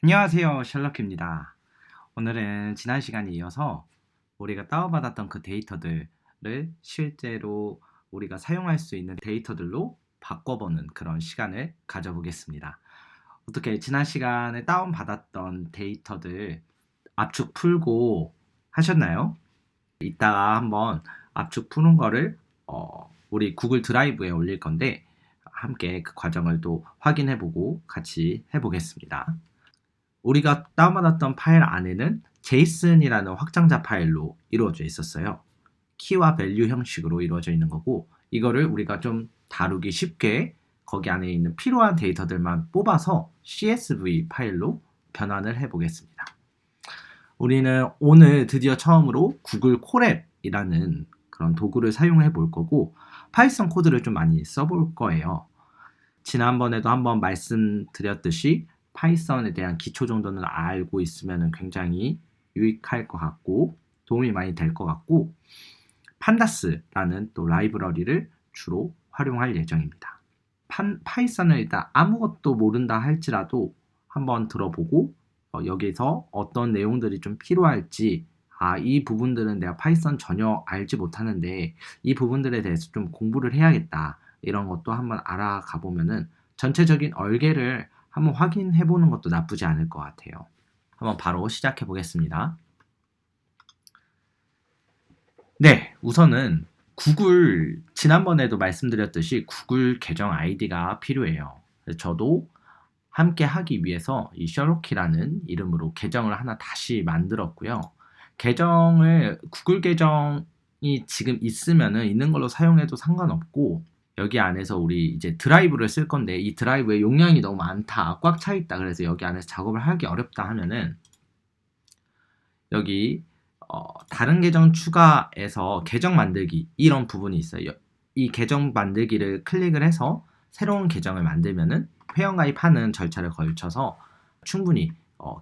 안녕하세요, 셜록입니다. 오늘은 지난 시간에 이어서 우리가 다운받았던 그 데이터들을 실제로 우리가 사용할 수 있는 데이터들로 바꿔보는 그런 시간을 가져보겠습니다. 어떻게 지난 시간에 다운받았던 데이터들 압축 풀고 하셨나요? 이따가 한번 압축 푸는 거를 우리 구글 드라이브에 올릴 건데 함께 그 과정을 또 확인해보고 같이 해보겠습니다. 우리가 다운받았던 파일 안에는 JSON이라는 확장자 파일로 이루어져 있었어요. 키와 밸류 형식으로 이루어져 있는 거고, 이거를 우리가 좀 다루기 쉽게 거기 안에 있는 필요한 데이터들만 뽑아서 CSV 파일로 변환을 해보겠습니다. 우리는 오늘 드디어 처음으로 구글 콜앱이라는 그런 도구를 사용해 볼 거고, 파이썬 코드를 좀 많이 써볼 거예요. 지난번에도 한번 말씀드렸듯이 파이썬에 대한 기초 정도는 알고 있으면 굉장히 유익할 것 같고 도움이 많이 될 것 같고, 판다스라는 또 라이브러리를 주로 활용할 예정입니다. 파이썬을 일단 아무것도 모른다 할지라도 한번 들어보고 여기서 어떤 내용들이 좀 필요할지, 이 부분들은 내가 파이썬 전혀 알지 못하는데 이 부분들에 대해서 좀 공부를 해야겠다, 이런 것도 한번 알아가 보면은 전체적인 얼개를 한번 확인해 보는 것도 나쁘지 않을 것 같아요. 한번 바로 시작해 보겠습니다. 네, 우선은 구글, 지난번에도 말씀드렸듯이 구글 계정 아이디가 필요해요. 저도 함께 하기 위해서 이 셜록이라는 이름으로 계정을 하나 다시 만들었고요. 구글 계정이 지금 있으면은 있는 걸로 사용해도 상관없고, 여기 안에서 우리 이제 드라이브를 쓸 건데 이 드라이브에 용량이 너무 많다, 꽉 차 있다, 그래서 여기 안에서 작업을 하기 어렵다 하면은 여기 다른 계정 추가해서 계정 만들기, 이런 부분이 있어요. 이 계정 만들기를 클릭을 해서 새로운 계정을 만들면은 회원가입하는 절차를 걸쳐서 충분히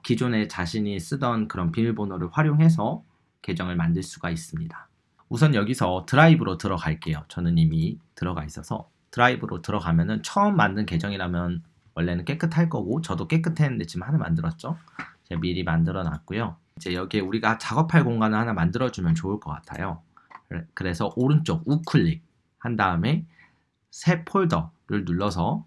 기존에 자신이 쓰던 그런 비밀번호를 활용해서 계정을 만들 수가 있습니다. 우선 여기서 드라이브로 들어갈게요. 저는 이미 들어가 있어서 드라이브로 들어가면은 처음 만든 계정이라면 원래는 깨끗할 거고, 저도 깨끗했는데 지금 하나 만들었죠. 제가 미리 만들어 놨고요. 이제 여기에 우리가 작업할 공간을 하나 만들어주면 좋을 것 같아요. 그래서 오른쪽 우클릭 한 다음에 새 폴더를 눌러서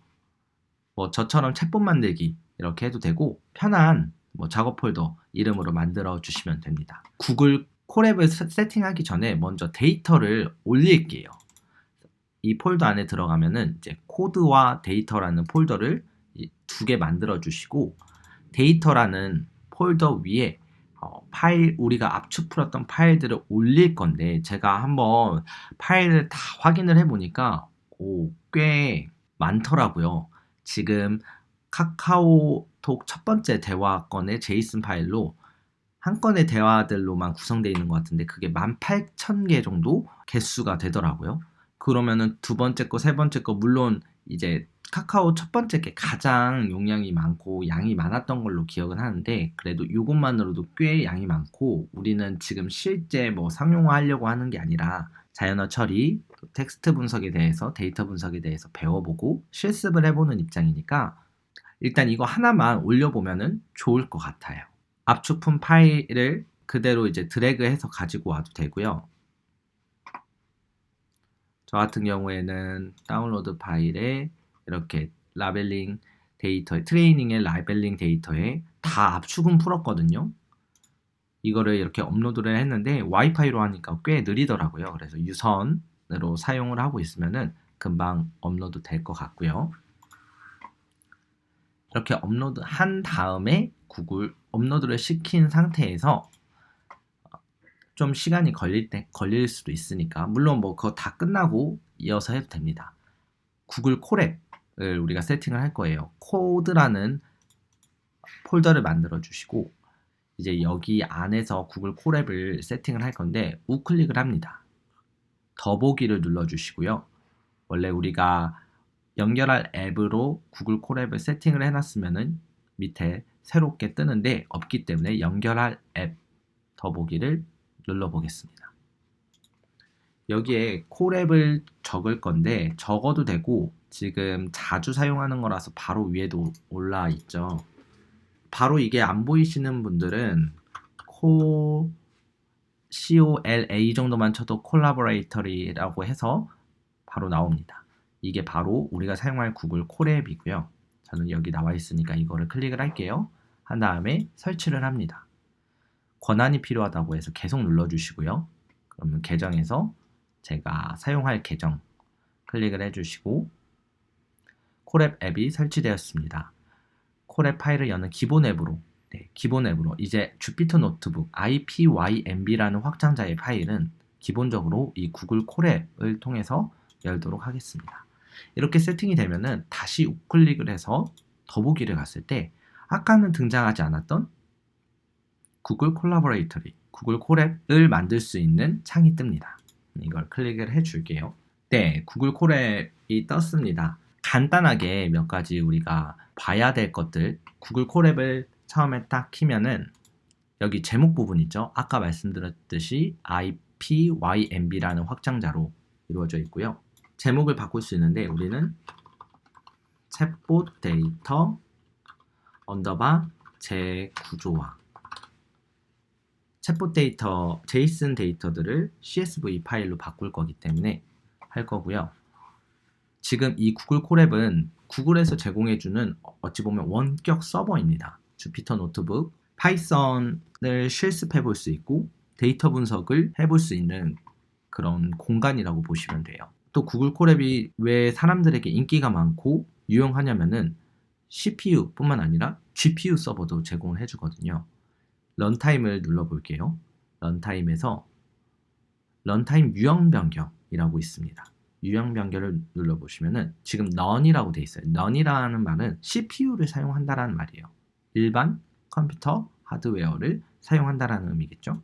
저처럼 챗봇 만들기 이렇게 해도 되고, 편한 작업 폴더 이름으로 만들어 주시면 됩니다. 구글 콜앱을 세팅하기 전에 먼저 데이터를 올릴게요. 이 폴더 안에 들어가면은 이제 코드와 데이터라는 폴더를 두 개 만들어 주시고, 데이터라는 폴더 위에 파일, 우리가 압축 풀었던 파일들을 올릴 건데, 제가 한번 파일을 다 확인을 해보니까 꽤 많더라고요. 지금 카카오톡 첫 번째 대화건의 제이슨 파일로 한 건의 대화들로만 구성되어 있는 것 같은데 그게 18,000개 정도 개수가 되더라고요. 그러면은 두 번째 거, 세 번째 거, 물론 이제 카카오 첫 번째 게 가장 용량이 많고 양이 많았던 걸로 기억은 하는데, 그래도 이것만으로도 꽤 양이 많고, 우리는 지금 실제 상용화하려고 하는 게 아니라 자연어 처리, 텍스트 분석에 대해서, 데이터 분석에 대해서 배워보고 실습을 해보는 입장이니까 일단 이거 하나만 올려보면은 좋을 것 같아요. 압축품 파일을 그대로 이제 드래그해서 가지고 와도 되고요. 저 같은 경우에는 다운로드 파일에 이렇게 라벨링 데이터, 트레이닝의 라벨링 데이터에 다 압축은 풀었거든요. 이거를 이렇게 업로드를 했는데 와이파이로 하니까 꽤 느리더라고요. 그래서 유선으로 사용을 하고 있으면은 금방 업로드 될 것 같고요. 이렇게 업로드 한 다음에 구글 업로드를 시킨 상태에서 좀 시간이 걸릴 수도 있으니까, 물론 그거 다 끝나고 이어서 해도 됩니다. 구글 콜앱을 우리가 세팅을 할 거예요. 코드라는 폴더를 만들어 주시고, 이제 여기 안에서 구글 콜앱을 세팅을 할 건데 우클릭을 합니다. 더보기를 눌러 주시고요. 원래 우리가 연결할 앱으로 구글 콜앱을 세팅을 해놨으면은 밑에 새롭게 뜨는데 없기 때문에 연결할 앱 더보기를 눌러보겠습니다. 여기에 콜앱을 적을 건데 적어도 되고, 지금 자주 사용하는 거라서 바로 위에도 올라 있죠. 바로 이게 안 보이시는 분들은 COLA 정도만 쳐도 콜라보레이터리라고 해서 바로 나옵니다. 이게 바로 우리가 사용할 구글 콜앱이고요. 저는 여기 나와 있으니까 이거를 클릭을 할게요. 한 다음에 설치를 합니다. 권한이 필요하다고 해서 계속 눌러주시고요. 그러면 계정에서 제가 사용할 계정 클릭을 해주시고 콜앱 앱이 설치되었습니다. 콜앱 파일을 여는 기본 앱으로 기본 앱으로 이제 주피터 노트북 IPYNB라는 확장자의 파일은 기본적으로 이 구글 콜앱을 통해서 열도록 하겠습니다. 이렇게 세팅이 되면은 다시 우클릭을 해서 더보기를 갔을 때 아까는 등장하지 않았던 구글 콜라보레이터리, 구글 콜앱을 만들 수 있는 창이 뜹니다. 이걸 클릭을 해줄게요. 네, 구글 콜앱이 떴습니다. 간단하게 몇 가지 우리가 봐야 될 것들, 구글 콜앱을 처음에 딱 키면은 여기 제목 부분 있죠? 아까 말씀드렸듯이 IPYNB라는 확장자로 이루어져 있고요. 제목을 바꿀 수 있는데 우리는 챗봇 데이터 언더바 재구조화 챗봇 데이터, 제이슨 데이터들을 CSV 파일로 바꿀 거기 때문에 할 거고요. 지금 이 구글 콜앱은 구글에서 제공해주는 어찌 보면 원격 서버입니다. 주피터 노트북, 파이썬을 실습해 볼 수 있고 데이터 분석을 해볼 수 있는 그런 공간이라고 보시면 돼요. 또 구글 콜앱이 왜 사람들에게 인기가 많고 유용하냐면은 CPU 뿐만 아니라 GPU 서버도 제공을 해주거든요. 런타임을 눌러볼게요. 런타임에서 런타임 유형 변경이라고 있습니다. 유형 변경을 눌러보시면은 지금 none이라고 되어 있어요. none이라는 말은 CPU를 사용한다라는 말이에요. 일반 컴퓨터 하드웨어를 사용한다라는 의미겠죠.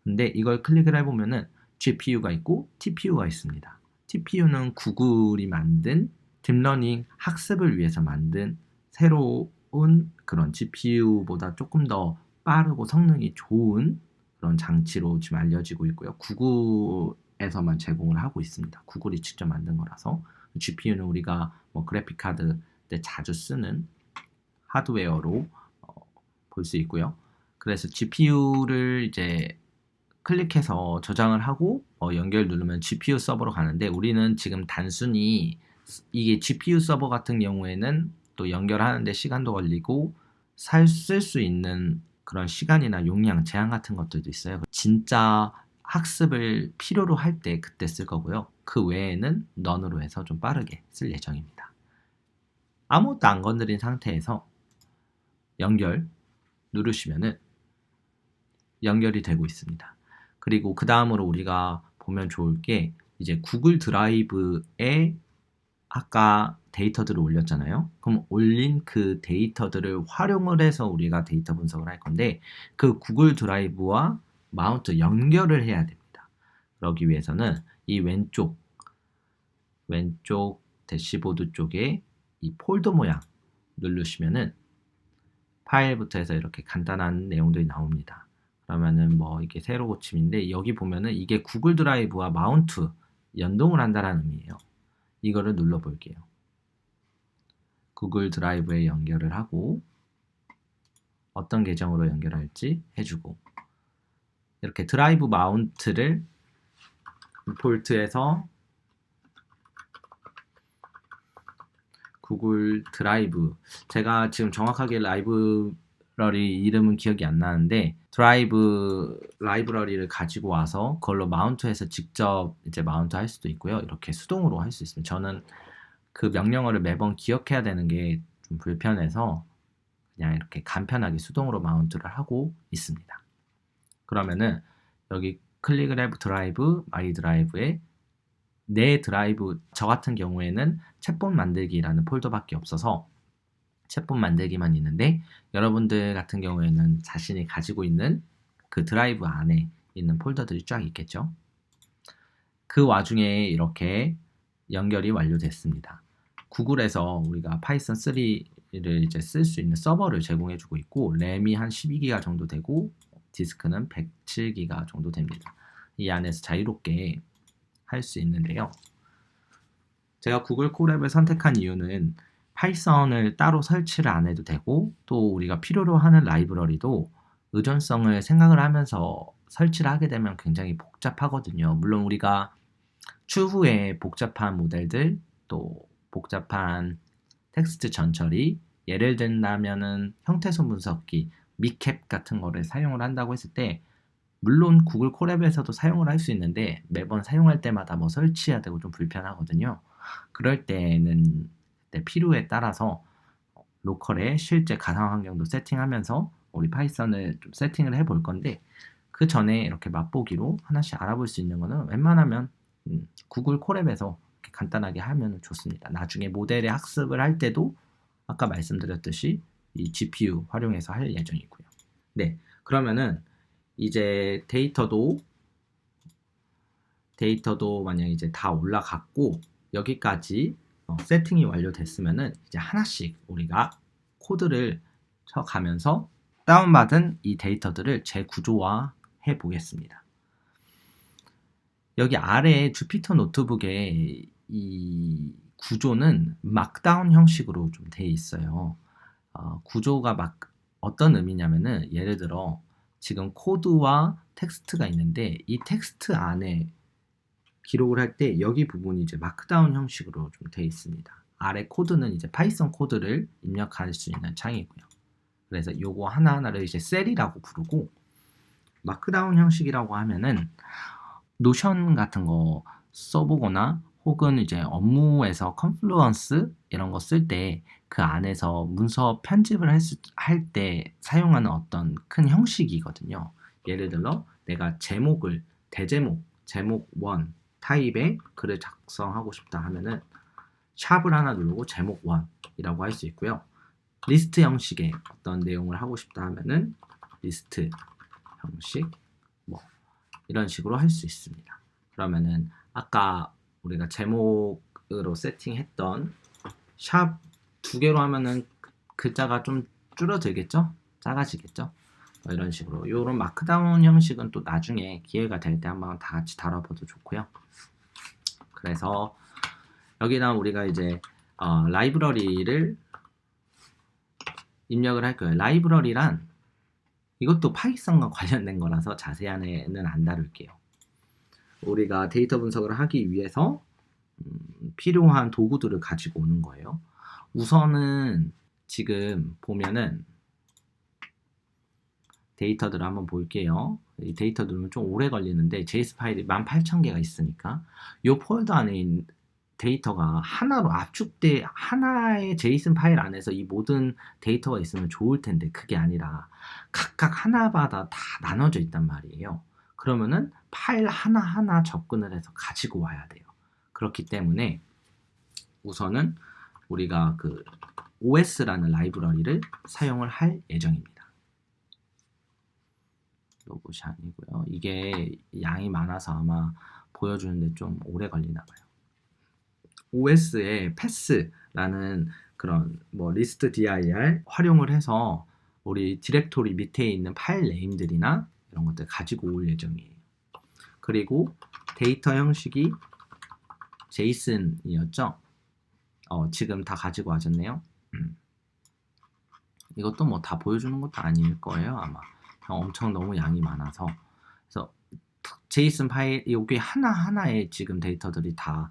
근데 이걸 클릭을 해보면은 GPU가 있고 TPU가 있습니다. TPU는 구글이 만든 딥러닝 학습을 위해서 만든 새로운 그런 GPU보다 조금 더 빠르고 성능이 좋은 그런 장치로 지금 알려지고 있고요. 구글에서만 제공을 하고 있습니다. 구글이 직접 만든 거라서. GPU는 우리가 뭐 그래픽 카드 때 자주 쓰는 하드웨어로 볼 수 있고요. 그래서 GPU를 이제 클릭해서 저장을 하고 연결 누르면 GPU 서버로 가는데 우리는 지금 단순히 이게 GPU 서버 같은 경우에는 또 연결하는데 시간도 걸리고 쓸 수 있는 그런 시간이나 용량 제한 같은 것들도 있어요. 진짜 학습을 필요로 할 때 그때 쓸 거고요. 그 외에는 none으로 해서 좀 빠르게 쓸 예정입니다. 아무것도 안 건드린 상태에서 연결 누르시면은 연결이 되고 있습니다. 그리고 그 다음으로 우리가 보면 좋을 게 이제 구글 드라이브에 아까 데이터들을 올렸잖아요. 그럼 올린 그 데이터들을 활용을 해서 우리가 데이터 분석을 할 건데 그 구글 드라이브와 마운트 연결을 해야 됩니다. 그러기 위해서는 이 왼쪽 대시보드 쪽에 이 폴더 모양 누르시면은 파일부터 해서 이렇게 간단한 내용들이 나옵니다. 그러면은 뭐 이게 새로 고침인데 여기 보면은 이게 구글 드라이브와 마운트 연동을 한다는 의미예요. 이거를 눌러 볼게요. 구글 드라이브에 연결을 하고 어떤 계정으로 연결할지 해주고 이렇게 드라이브 마운트를 임포트해서 구글 드라이브 제가 지금 정확하게 라이브러리 이름은 기억이 안 나는데 드라이브 라이브러리를 가지고 와서 그걸로 마운트해서 직접 이제 마운트 할 수도 있고요. 이렇게 수동으로 할 수 있습니다. 저는 그 명령어를 매번 기억해야 되는 게 좀 불편해서 그냥 이렇게 간편하게 수동으로 마운트를 하고 있습니다. 그러면은 여기 클릭을 해 드라이브, 마이 드라이브에 내 드라이브, 저 같은 경우에는 챗봇 만들기라는 폴더밖에 없어서 챗봇 만들기만 있는데 여러분들 같은 경우에는 자신이 가지고 있는 그 드라이브 안에 있는 폴더들이 쫙 있겠죠. 그 와중에 이렇게 연결이 완료됐습니다. 구글에서 우리가 파이썬 3를 이제 쓸 수 있는 서버를 제공해주고 있고 램이 한 12기가 정도 되고 디스크는 107기가 정도 됩니다. 이 안에서 자유롭게 할 수 있는데요. 제가 구글 콜앱을 선택한 이유는 파이썬을 따로 설치를 안 해도 되고 또 우리가 필요로 하는 라이브러리도 의존성을 생각을 하면서 설치를 하게 되면 굉장히 복잡하거든요. 물론 우리가 추후에 복잡한 모델들 또 복잡한 텍스트 전처리 예를 든다면은 형태소 분석기 미캡 같은 거를 사용을 한다고 했을 때 물론 구글 콜앱에서도 사용을 할 수 있는데 매번 사용할 때마다 뭐 설치해야 되고 좀 불편하거든요. 그럴 때는 필요에 따라서 로컬에 실제 가상 환경도 세팅하면서 우리 파이썬을 좀 세팅을 해볼 건데 그 전에 이렇게 맛보기로 하나씩 알아볼 수 있는 거는 웬만하면 구글 콜앱에서 이렇게 간단하게 하면 좋습니다. 나중에 모델의 학습을 할 때도 아까 말씀드렸듯이 이 GPU 활용해서 할 예정이고요. 네, 그러면은 이제 데이터도 만약 이제 다 올라갔고 여기까지 세팅이 완료됐으면은 이제 하나씩 우리가 코드를 쳐가면서 다운받은 이 데이터들을 재구조화해 보겠습니다. 여기 아래에 주피터 노트북에 이 구조는 막다운 형식으로 좀 돼 있어요. 구조가 막 어떤 의미냐면은 예를 들어 지금 코드와 텍스트가 있는데 이 텍스트 안에 기록을 할 때 여기 부분이 이제 마크다운 형식으로 좀 돼 있습니다. 아래 코드는 이제 파이썬 코드를 입력할 수 있는 창이고요. 그래서 요거 하나하나를 이제 셀이라고 부르고 마크다운 형식이라고 하면은 노션 같은 거 써보거나 혹은 이제 업무에서 컨플루언스 이런 거 쓸 때 그 안에서 문서 편집을 할 때 사용하는 어떤 큰 형식이거든요. 예를 들어 내가 대제목, 제목 1 타입의 글을 작성하고 싶다 하면은 샵을 하나 누르고 제목 1이라고 할 수 있고요. 리스트 형식의 어떤 내용을 하고 싶다 하면은 리스트 형식 뭐 이런 식으로 할 수 있습니다. 그러면은 아까 우리가 제목으로 세팅했던 샵 2개로 하면은 글자가 좀 줄어들겠죠? 작아지겠죠? 이런 식으로 이런 마크다운 형식은 또 나중에 기회가 될 때 한번 다 같이 다뤄봐도 좋고요. 그래서 여기다 우리가 이제 라이브러리를 입력을 할 거예요. 라이브러리란 이것도 파이썬과 관련된 거라서 자세히는 안 다룰게요. 우리가 데이터 분석을 하기 위해서 필요한 도구들을 가지고 오는 거예요. 우선은 지금 보면은 데이터들을 한번 볼게요. 이 데이터 누르면 좀 오래 걸리는데 JS 파일이 18,000개가 있으니까 이 폴더 안에 있는 데이터가 하나로 압축돼 하나의 JSON 파일 안에서 이 모든 데이터가 있으면 좋을 텐데 그게 아니라 각각 하나마다 다 나눠져 있단 말이에요. 그러면은 파일 하나하나 접근을 해서 가지고 와야 돼요. 그렇기 때문에 우선은 우리가 그 OS라는 라이브러리를 사용을 할 예정입니다. 로봇이 아니고요. 이게 양이 많아서 아마 보여주는데 좀 오래 걸리나 봐요. OS에 패스라는 그런 뭐 리스트 dir 활용을 해서 우리 디렉토리 밑에 있는 파일 네임들이나 이런 것들 가지고 올 예정이에요. 그리고 데이터 형식이 JSON이었죠. 지금 다 가지고 와졌네요. 이것도 뭐 다 보여주는 것도 아닐 거예요, 아마. 엄청 너무 양이 많아서. 그래서 JSON 파일 여기 하나하나에 지금 데이터들이 다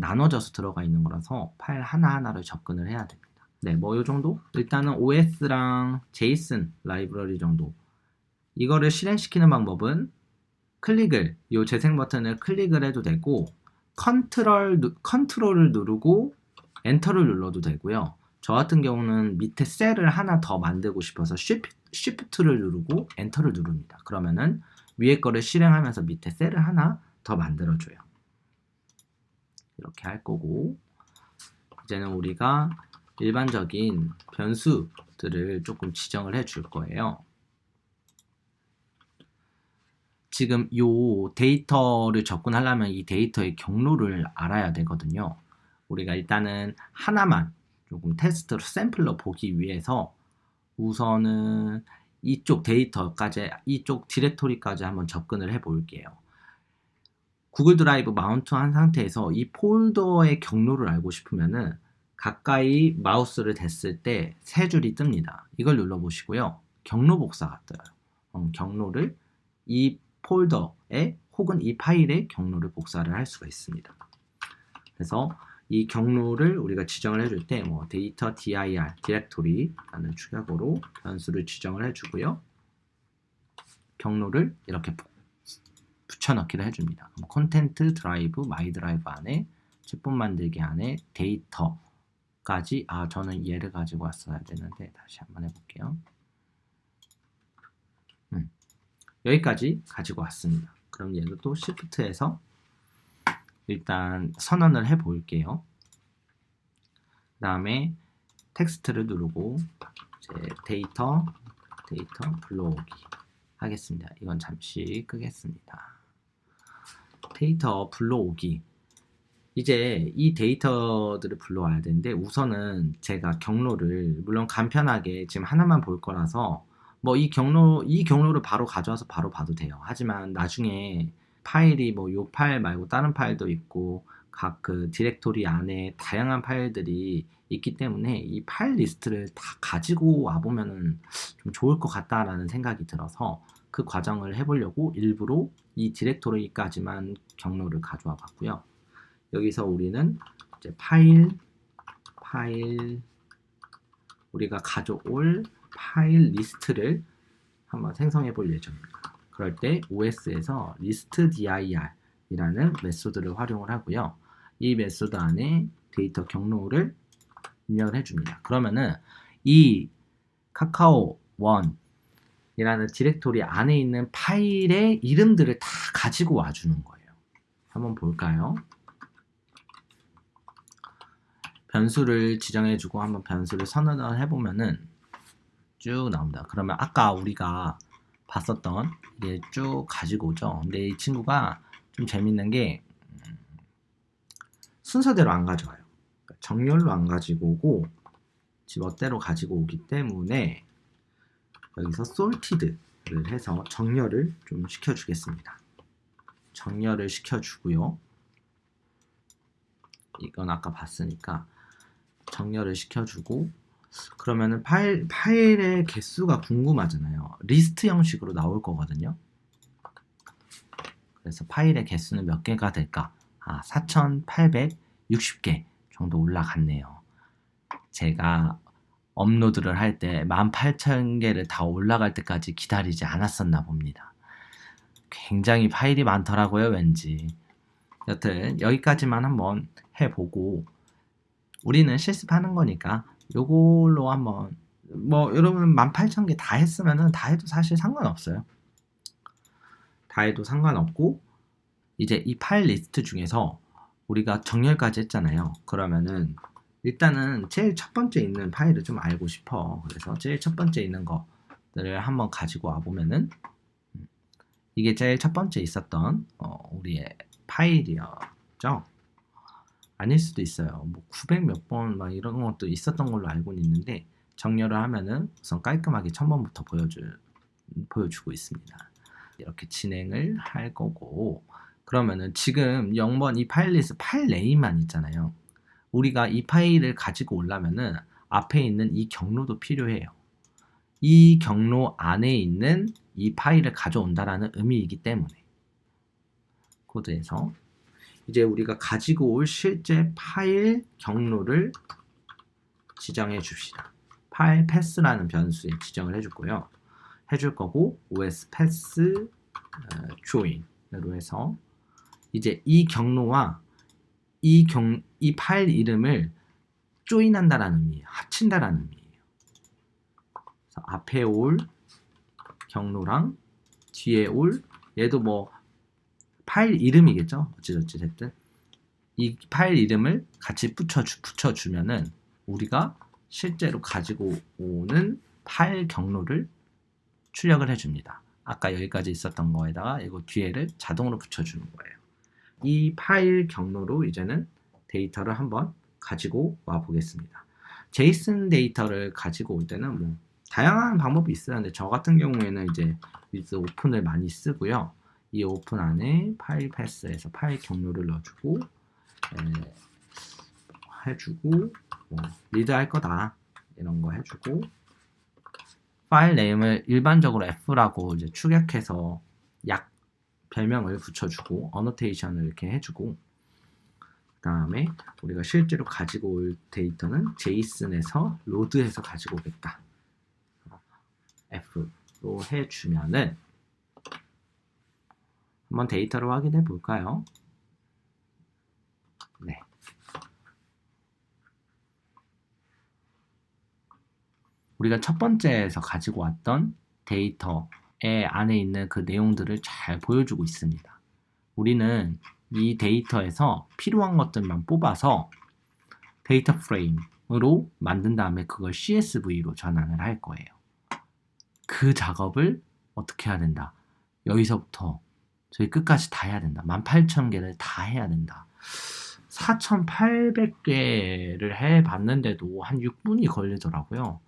나눠져서 들어가 있는 거라서 파일 하나하나를 접근을 해야 됩니다. 네, 뭐 요 정도? 일단은 OS랑 JSON 라이브러리 정도. 이거를 실행시키는 방법은 요 재생 버튼을 클릭을 해도 되고 컨트롤을 누르고 엔터를 눌러도 되고요. 저 같은 경우는 밑에 셀을 하나 더 만들고 싶어서 쉬프트를 누르고 엔터를 누릅니다. 그러면은 위에 거를 실행하면서 밑에 셀을 하나 더 만들어줘요. 이렇게 할 거고 이제는 우리가 일반적인 변수들을 조금 지정을 해 줄 거예요. 지금 이 데이터를 접근하려면 이 데이터의 경로를 알아야 되거든요. 우리가 일단은 하나만 조금 테스트로 샘플로 보기 위해서 우선은 이쪽 데이터까지 이쪽 디렉토리까지 한번 접근을 해 볼게요. 구글 드라이브 마운트한 상태에서 이 폴더의 경로를 알고 싶으면은 가까이 마우스를 댔을 때 세 줄이 뜹니다. 이걸 눌러보시고요. 경로 복사가 떠요. 경로를 이 폴더에 혹은 이 파일에 경로를 복사를 할 수가 있습니다. 그래서 이 경로를 우리가 지정을 해줄 때 뭐 데이터 dir 디렉토리라는 축약어로 변수를 지정을 해주고요. 경로를 이렇게 붙여넣기를 해줍니다. 콘텐트 드라이브, 마이 드라이브 안에 챗봇 만들기 안에 데이터까지 저는 얘를 가지고 왔어야 되는데 다시 한번 해볼게요. 여기까지 가지고 왔습니다. 그럼 얘도 또 Shift에서 일단 선언을 해 볼게요. 그 다음에 텍스트를 누르고 이제 데이터 불러오기 하겠습니다. 이건 잠시 끄겠습니다. 데이터 불러오기. 이제 이 데이터들을 불러와야 되는데 우선은 제가 경로를 물론 간편하게 지금 하나만 볼 거라서 뭐 이 경로를 바로 가져와서 바로 봐도 돼요. 하지만 나중에 파일이 뭐 요 파일 말고 다른 파일도 있고 각 그 디렉토리 안에 다양한 파일들이 있기 때문에 이 파일 리스트를 다 가지고 와보면은 좀 좋을 것 같다라는 생각이 들어서 그 과정을 해보려고 일부러 이 디렉토리까지만 경로를 가져와 봤고요. 여기서 우리는 이제 파일 우리가 가져올 파일 리스트를 한번 생성해 볼 예정입니다. 그럴 때 OS에서 listdir 이라는 메소드를 활용을 하고요. 이 메소드 안에 데이터 경로를 입력을 해줍니다. 그러면은 이 카카오1 이라는 디렉토리 안에 있는 파일의 이름들을 다 가지고 와주는 거예요. 한번 볼까요? 변수를 지정해주고 한번 변수를 선언을 해보면은 쭉 나옵니다. 그러면 아까 우리가 봤었던 이게 쭉 가지고 오죠. 근데 이 친구가 좀 재밌는 게 순서대로 안 가져와요. 정렬로 안 가지고 오고 지 멋대로 가지고 오기 때문에 여기서 sorted를 해서 정렬을 좀 시켜주겠습니다. 정렬을 시켜주고요. 이건 아까 봤으니까 정렬을 시켜주고 그러면은 파일의 개수가 궁금하잖아요. 리스트 형식으로 나올 거거든요. 그래서 파일의 개수는 몇 개가 될까? 4860개 정도 올라갔네요. 제가 업로드를 할 때 18,000개를 다 올라갈 때까지 기다리지 않았었나 봅니다. 굉장히 파일이 많더라고요, 왠지. 여튼 여기까지만 한번 해보고 우리는 실습하는 거니까 요걸로 한번 뭐 여러분 18,000개 다 했으면은 다 해도 사실 상관없어요. 다 해도 상관없고 이제 이 파일 리스트 중에서 우리가 정렬까지 했잖아요. 그러면은 일단은 제일 첫 번째 있는 파일을 좀 알고 싶어. 그래서 제일 첫 번째 있는 거들을 한번 가지고 와 보면은 이게 제일 첫 번째 있었던 우리의 파일이었죠. 아닐 수도 있어요. 뭐 900 몇 번 막 이런 것도 있었던 걸로 알고는 있는데 정렬을 하면은 우선 깔끔하게 1000번부터 보여주고 있습니다. 이렇게 진행을 할 거고 그러면은 지금 0번 이 파일 리스트 파일 네임만 있잖아요. 우리가 이 파일을 가지고 오려면은 앞에 있는 이 경로도 필요해요. 이 경로 안에 있는 이 파일을 가져온다라는 의미이기 때문에 코드에서 이제 우리가 가지고 올 실제 파일 경로를 지정해 줍시다. 파일 패스라는 변수에 지정을 해줄 거고요. 해줄 거고 os pass join으로 해서 이제 이 경로와 이 파일 이름을 조인한다라는 의미예요. 합친다라는 의미예요. 그래서 앞에 올 경로랑 뒤에 올 얘도 뭐 파일 이름이겠죠. 어찌저찌 됐든 이 파일 이름을 같이 붙여주면은 우리가 실제로 가지고 오는 파일 경로를 출력을 해줍니다. 아까 여기까지 있었던 거에다가 이거 뒤에를 자동으로 붙여주는 거예요. 이 파일 경로로 이제는 데이터를 한번 가지고 와 보겠습니다. 제이슨 데이터를 가지고 올 때는 뭐 다양한 방법이 있어요. 근데 저 같은 경우에는 이제 with 오픈을 많이 쓰고요. 이 오픈 안에 파일 패스에서 파일 경로를 넣어주고 해주고 뭐 리드할 거다 이런 거 해주고 파일 네임을 일반적으로 F라고 이제 축약해서 약 별명을 붙여주고 어노테이션을 이렇게 해주고 그 다음에 우리가 실제로 가지고 올 데이터는 제이슨에서 로드해서 가지고 오겠다. F로 해주면은 한번 데이터를 확인해 볼까요? 네. 우리가 첫 번째에서 가지고 왔던 데이터의 안에 있는 그 내용들을 잘 보여주고 있습니다. 우리는 이 데이터에서 필요한 것들만 뽑아서 데이터 프레임으로 만든 다음에 그걸 CSV로 전환을 할 거예요. 그 작업을 어떻게 해야 된다? 여기서부터 저희 끝까지 다 해야 된다. 18,000개를 다 해야 된다. 4,800개를 해봤는데도 한 6분이 걸리더라고요.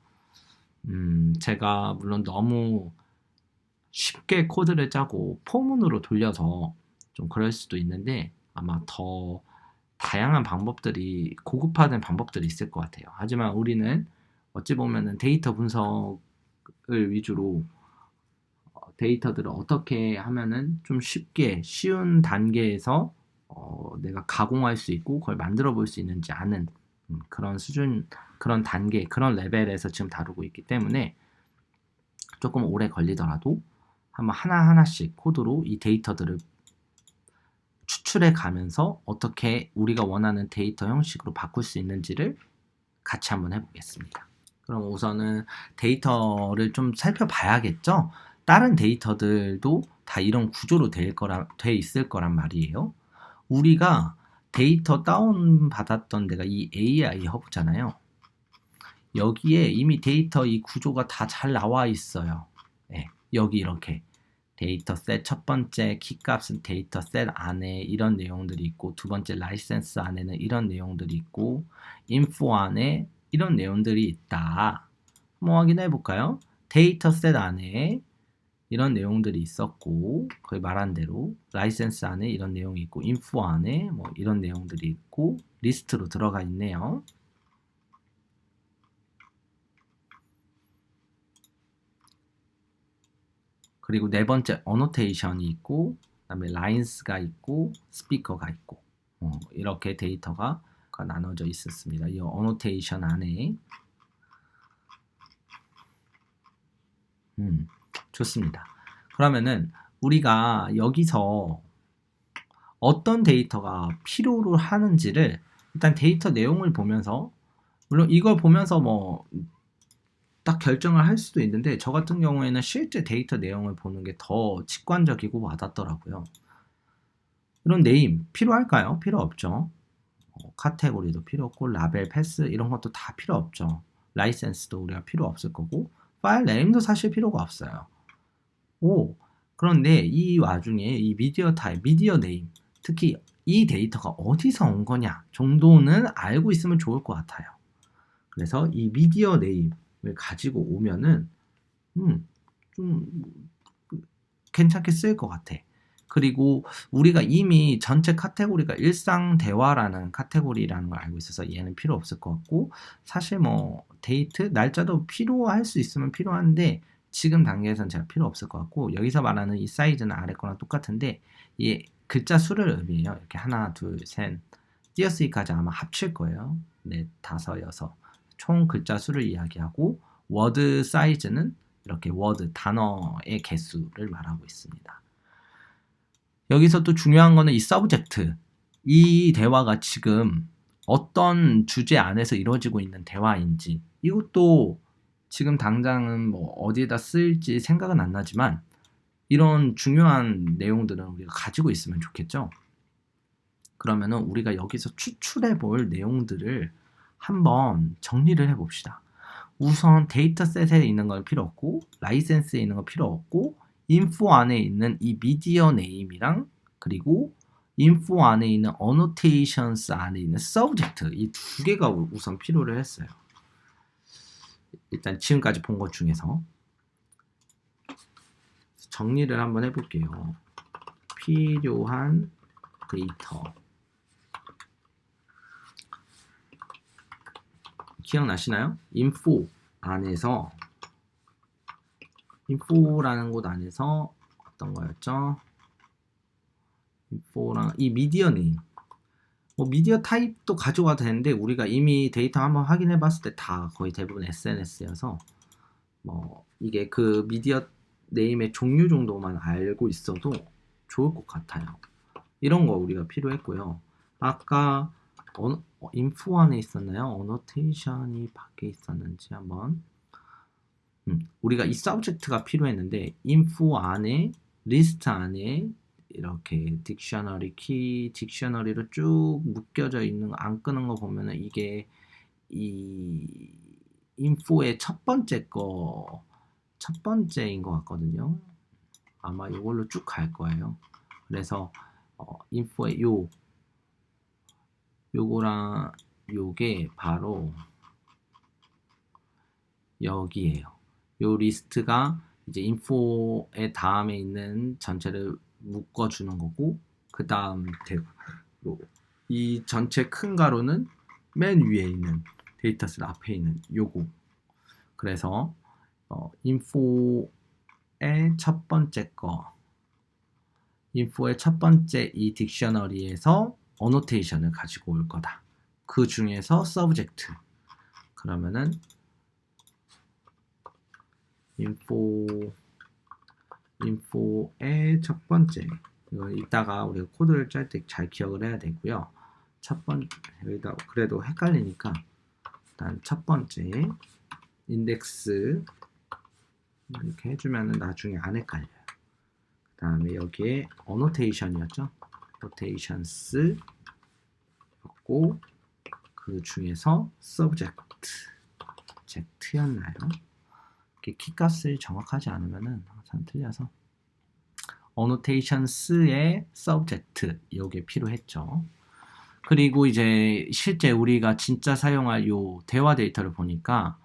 제가 물론 너무 쉽게 코드를 짜고 포문으로 돌려서 좀 그럴 수도 있는데 아마 더 다양한 방법들이 고급화된 방법들이 있을 것 같아요. 하지만 우리는 어찌 보면은 데이터 분석을 위주로 데이터들을 어떻게 하면은 좀 쉽게 쉬운 단계에서 내가 가공할 수 있고 그걸 만들어 볼 수 있는지 아는 그런 수준, 그런 단계, 그런 레벨에서 지금 다루고 있기 때문에 조금 오래 걸리더라도 한번 하나하나씩 코드로 이 데이터들을 추출해 가면서 어떻게 우리가 원하는 데이터 형식으로 바꿀 수 있는지를 같이 한번 해보겠습니다. 그럼 우선은 데이터를 좀 살펴봐야겠죠? 다른 데이터들도 다 이런 구조로 돼 있을 거란 말이에요. 우리가 데이터 다운 받았던 데가 이 AI 허브잖아요. 여기에 이미 데이터 이 구조가 다 잘 나와 있어요. 네, 여기 이렇게 데이터셋 첫 번째 키값은 데이터셋 안에 이런 내용들이 있고 두 번째 라이센스 안에는 이런 내용들이 있고 인포 안에 이런 내용들이 있다. 한번 확인해 볼까요? 데이터셋 안에 이런 내용들이 있었고 거의 말한 대로 라이센스 안에 이런 내용이 있고 인포 안에 뭐 이런 내용들이 있고 리스트로 들어가 있네요. 그리고 네 번째 어노테이션이 있고 그다음에 라인스가 있고 스피커가 있고 이렇게 데이터가 나눠져 있었습니다. 이 어노테이션 안에 좋습니다. 그러면은 우리가 여기서 어떤 데이터가 필요로 하는지를 일단 데이터 내용을 보면서 물론 이걸 보면서 뭐 딱 결정을 할 수도 있는데 저 같은 경우에는 실제 데이터 내용을 보는 게 더 직관적이고 와닿더라고요. 이런 네임 필요할까요? 필요 없죠. 카테고리도 필요 없고 라벨, 패스 이런 것도 다 필요 없죠. 라이센스도 우리가 필요 없을 거고 파일 네임도 사실 필요가 없어요. 그런데 이 와중에 이 미디어 타입, 미디어 네임 특히 이 데이터가 어디서 온 거냐 정도는 알고 있으면 좋을 것 같아요. 그래서 이 미디어 네임을 가지고 오면은 좀 괜찮게 쓸 것 같아. 그리고 우리가 이미 전체 카테고리가 일상 대화라는 카테고리라는 걸 알고 있어서 얘는 필요 없을 것 같고 사실 뭐 데이트, 날짜도 필요할 수 있으면 필요한데 지금 단계에서는 제가 필요 없을 것 같고 여기서 말하는 이 사이즈는 아래 거랑 똑같은데 이 글자 수를 의미해요. 이렇게 하나, 둘, 셋 띄어쓰기까지 아마 합칠 거예요. 넷, 다섯, 여섯 총 글자 수를 이야기하고 워드 사이즈는 이렇게 워드, 단어의 개수를 말하고 있습니다. 여기서 또 중요한 거는 이 서브젝트. 이 대화가 지금 어떤 주제 안에서 이루어지고 있는 대화인지 이것도 지금 당장은 뭐 어디에다 쓸지 생각은 안 나지만 이런 중요한 내용들은 우리가 가지고 있으면 좋겠죠. 그러면은 우리가 여기서 추출해 볼 내용들을 한번 정리를 해 봅시다. 우선 데이터셋에 있는 건 필요 없고 라이센스에 있는 건 필요 없고 인포 안에 있는 이 미디어 네임이랑 그리고 인포 안에 있는 어노테이션스 안에 있는 서브젝트 이 두 개가 우선 필요를 했어요. 일단 지금까지 본 것 중에서 정리를 한번 해볼게요. 필요한 데이터 기억나시나요? info 안에서 info라는 곳 안에서 어떤 거였죠? info랑 이 미디어 네임 뭐 미디어 타입도 가져와도 되는데 우리가 이미 데이터 한번 확인해 봤을 때 다 거의 대부분 SNS여서 뭐 이게 그 미디어 네임의 종류 정도만 알고 있어도 좋을 것 같아요. 이런 거 우리가 필요했고요. 아까 인포 안에 있었나요? 어노테이션이 밖에 있었는지 한번 우리가 이 서브젝트가 필요했는데 인포 안에 리스트 안에 이렇게 딕셔너리 키 딕셔너리로 쭉 묶여져 있는 거 안 끄는 거 보면은 이게 이 인포의 첫 번째인 것 같거든요. 아마 이걸로 쭉 갈 거예요. 그래서 인포의 요거랑 요게 바로 여기에요. 요 리스트가 이제 인포의 다음에 있는 전체를 묶어주는 거고 그 다음 대로 이 전체 큰 가로는 맨 위에 있는 데이터셋 앞에 있는 요거. 그래서 인포의 첫 번째 인포의 첫 번째 이 딕셔너리에서 어노테이션을 가지고 올 거다. 그 중에서 서브젝트. 그러면은 info의 첫 번째 이거 이따가 우리가 코드를 짤 때 잘 기억을 해야 되고요. 첫 번째 여기다 그래도 헷갈리니까 일단 첫 번째 인덱스 이렇게 해주면은 나중에 안 헷갈려요. 그 다음에 여기에 어노테이션이었죠. 노테이션스 였고 그 중에서 subject였나요? 키값을 정확하지 않으면은 항상 틀려서 annotations의 subject 이게 필요했죠. 그리고 이제 실제 우리가 진짜 사용할 요 대화 데이터를 보니까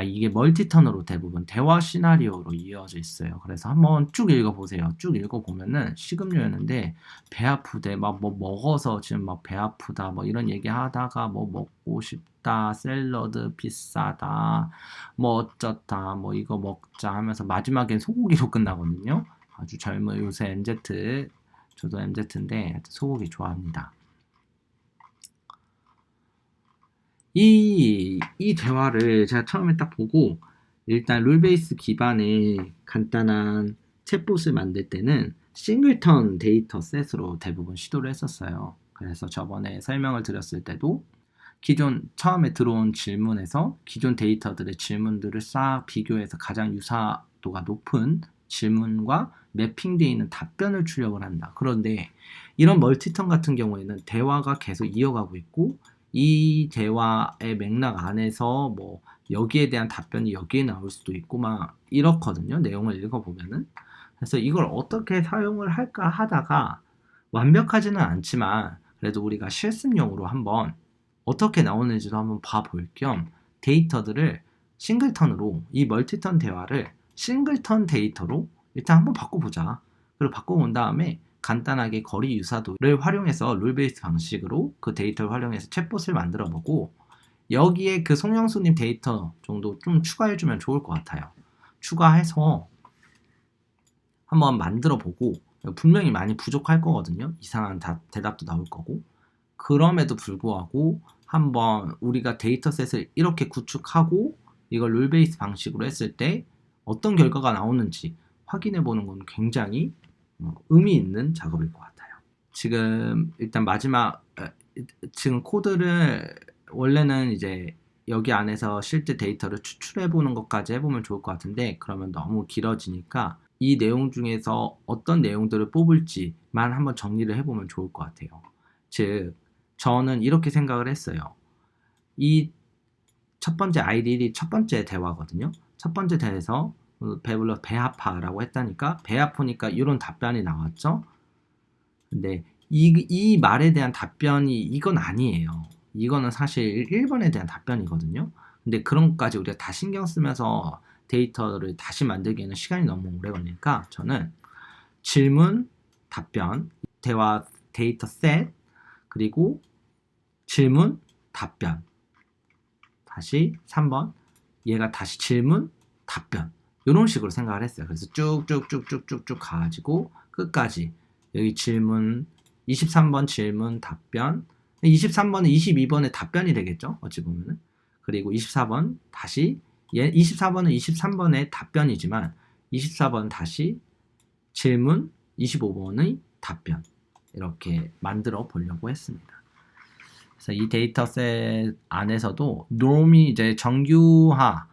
이게 멀티턴으로 대부분 대화 시나리오로 이어져 있어요. 그래서 한번 쭉 읽어보세요. 쭉 읽어보면은 식음료였는데 배 아프대 막 뭐 먹어서 지금 막 배 아프다 뭐 이런 얘기 하다가 뭐 먹고 싶다 샐러드 비싸다 뭐 어쩌다 뭐 이거 먹자 하면서 마지막엔 소고기로 끝나거든요. 아주 젊은 요새 MZ 저도 MZ인데 소고기 좋아합니다. 이 대화를 제가 처음에 딱 보고 일단 룰베이스 기반의 간단한 챗봇을 만들 때는 싱글턴 데이터 셋으로 대부분 시도를 했었어요. 그래서 저번에 설명을 드렸을 때도 기존 처음에 들어온 질문에서 기존 데이터들의 질문들을 싹 비교해서 가장 유사도가 높은 질문과 매핑되어 있는 답변을 출력을 한다. 그런데 이런 멀티턴 같은 경우에는 대화가 계속 이어가고 있고 이 대화의 맥락 안에서 뭐 여기에 대한 답변이 여기에 나올 수도 있고 막 이렇거든요. 내용을 읽어보면은. 그래서 이걸 어떻게 사용을 할까 하다가 완벽하지는 않지만 그래도 우리가 실습용으로 한번 어떻게 나오는지도 한번 봐볼 겸 데이터들을 싱글턴으로 이 멀티턴 대화를 싱글턴 데이터로 일단 한번 바꿔보자. 그리고 바꿔본 다음에 간단하게 거리 유사도를 활용해서 룰베이스 방식으로 그 데이터를 활용해서 챗봇을 만들어보고 여기에 그 송영수님 데이터 정도 좀 추가해주면 좋을 것 같아요. 추가해서 한번 만들어보고 분명히 많이 부족할 거거든요. 이상한 대답도 나올 거고 그럼에도 불구하고 한번 우리가 데이터셋을 이렇게 구축하고 이걸 룰베이스 방식으로 했을 때 어떤 결과가 나오는지 확인해보는 건 굉장히 의미 있는 작업일 것 같아요. 지금 일단 마지막 지금 코드를 원래는 이제 여기 안에서 실제 데이터를 추출해 보는 것까지 해보면 좋을 것 같은데 그러면 너무 길어지니까 이 내용 중에서 어떤 내용들을 뽑을지만 한번 정리를 해보면 좋을 것 같아요. 즉 저는 이렇게 생각을 했어요. 이 첫 번째 아이디이 첫 번째 대화거든요. 첫 번째 대화에서 배불러 배 아파라고 했다니까 배 아프니까 이런 답변이 나왔죠. 근데 이 말에 대한 답변이 이건 아니에요. 이거는 사실 1번에 대한 답변이거든요. 근데 그런 것까지 우리가 다 신경 쓰면서 데이터를 다시 만들기에는 시간이 너무 오래 걸리니까 저는 질문, 답변, 대화 데이터 셋 그리고 질문, 답변 다시 3번 얘가 다시 질문, 답변 이런 식으로 생각을 했어요. 그래서 쭉쭉쭉쭉쭉쭉 가지고 끝까지 여기 질문 23번 질문, 답변 23번은 22번의 답변이 되겠죠. 어찌 보면은. 그리고 24번 다시 24번은 23번의 답변이지만 24번 다시 질문, 25번의 답변 이렇게 만들어 보려고 했습니다. 그래서 이 데이터셋 안에서도 norm이 이제 정규화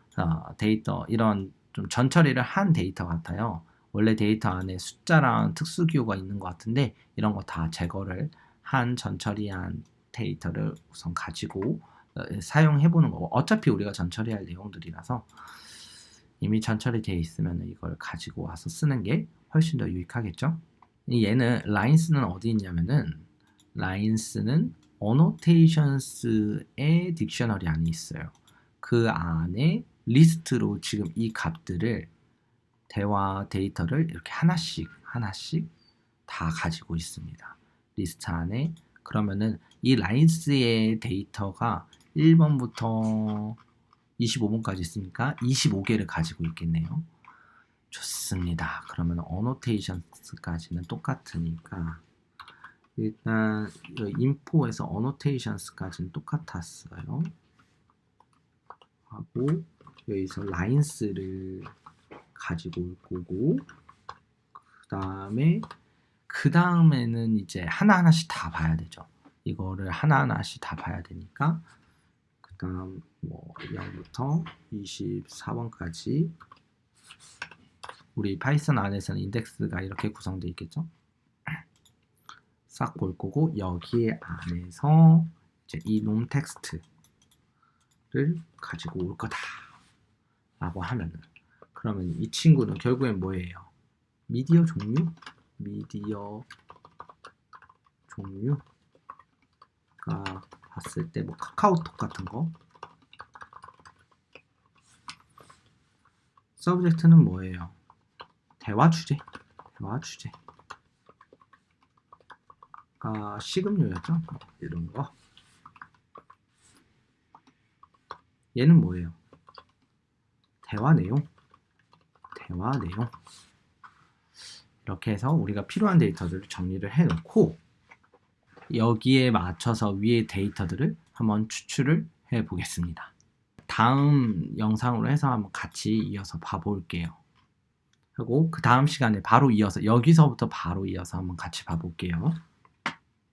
데이터 이런 좀 전처리를 한 데이터 같아요. 원래 데이터 안에 숫자랑 특수 기호가 있는 것 같은데 이런 거 다 제거를 한 전처리한 데이터를 우선 가지고 사용해 보는 거고 어차피 우리가 전처리할 내용들이라서 이미 전처리 되어 있으면 이걸 가지고 와서 쓰는 게 훨씬 더 유익하겠죠. 얘는 라인스는 어디 있냐면은 라인스는 annotations의 딕셔너리 안에 있어요. 그 안에 리스트로 지금 이 값들을 대화 데이터를 이렇게 하나씩 다 가지고 있습니다. 리스트 안에 그러면은 이 라인스의 데이터가 1번부터 25번까지 있으니까 25개를 가지고 있겠네요. 좋습니다. 그러면 annotations까지는 똑같으니까 일단 info에서 annotations까지는 똑같았어요. 하고 여기서 lines를 가지고 올 거고 그 다음에는 이제 하나하나씩 다 봐야 되죠. 이거를 하나하나씩 다 봐야 되니까 그 다음 뭐 0부터 24번까지 우리 파이썬 안에서는 인덱스가 이렇게 구성되어 있겠죠. 싹 볼 거고 여기에 안에서 이제 이 놈 텍스트를 가지고 올 거다 라고 하면은 그러면 이 친구는 결국엔 뭐예요? 미디어 종류가 봤을 때 뭐 카카오톡 같은 거 서브젝트는 뭐예요? 대화 주제가 식음료였죠? 이런 거 얘는 뭐예요? 대화 내용 이렇게 해서 우리가 필요한 데이터들을 정리를 해 놓고 여기에 맞춰서 위에 데이터들을 한번 추출을 해 보겠습니다. 다음 영상으로 해서 한번 같이 이어서 봐 볼게요. 하고 그 다음 시간에 바로 이어서 여기서부터 바로 이어서 한번 같이 봐 볼게요.